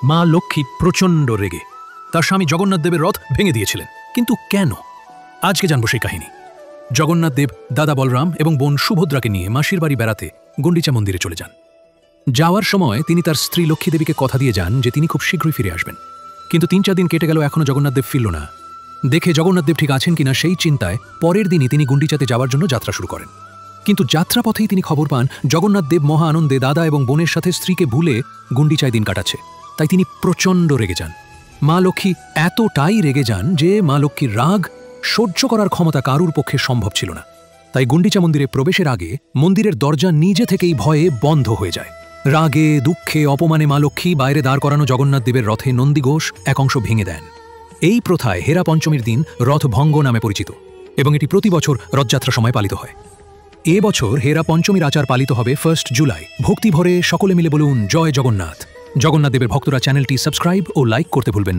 মা লক্ষ্মী প্রচণ্ড রেগে তার স্বামী জগন্নাথ দেবের রথ ভেঙে দিয়েছিলেন। কিন্তু কেন? আজকে জানবো সেই কাহিনী। জগন্নাথ দেব দাদা বলরাম এবং বোন সুভদ্রাকে নিয়ে মাসির বাড়ি বেড়াতে গুন্ডিচা মন্দিরে চলে যান। যাওয়ার সময় তিনি তার স্ত্রী লক্ষ্মী দেবীকে কথা দিয়ে যান যে তিনি খুব শীঘ্রই ফিরে আসবেন। কিন্তু ৩-৪ দিন কেটে গেল, এখনও জগন্নাথ দেব ফিরল না। দেখে জগন্নাথ দেব ঠিক আছেন কিনা সেই চিন্তায় পরের দিনই তিনি গুন্ডিচাতে যাওয়ার জন্য যাত্রা শুরু করেন। কিন্তু যাত্রাপথেই তিনি খবর পান জগন্নাথ দেব মহা আনন্দে দাদা এবং বোনের সাথে স্ত্রীকে ভুলে গুন্ডিচায় দিন কাটাচ্ছে। তাই তিনি প্রচণ্ড রেগে যান। মা লক্ষ্মী এতটাই রেগে যান যে মা লক্ষ্মীর রাগ সহ্য করার ক্ষমতা কারুর পক্ষে সম্ভব ছিল না। তাই গুন্ডিচা মন্দিরে প্রবেশের আগে মন্দিরের দরজা নিজে থেকেই ভয়ে বন্ধ হয়ে যায়। রাগে দুঃখে অপমানে মা লক্ষ্মী বাইরে দাঁড় করানো জগন্নাথ দেবের রথে নন্দীঘোষ এক অংশ ভেঙে দেন। এই প্রথায় হেরা পঞ্চমীর দিন রথ ভঙ্গ নামে পরিচিত এবং এটি প্রতি বছর রথযাত্রার সময় পালিত হয়। এ বছর হেরা পঞ্চমীর আচার পালিত হবে 1 জুলাই। ভক্তি ভরে সকলে মিলে বলুন জয় জগন্নাথ। জগন্নাথ দেবের ভক্তরা চ্যানেলটি সাবস্ক্রাইব ও লাইক করতে ভুলবেন না।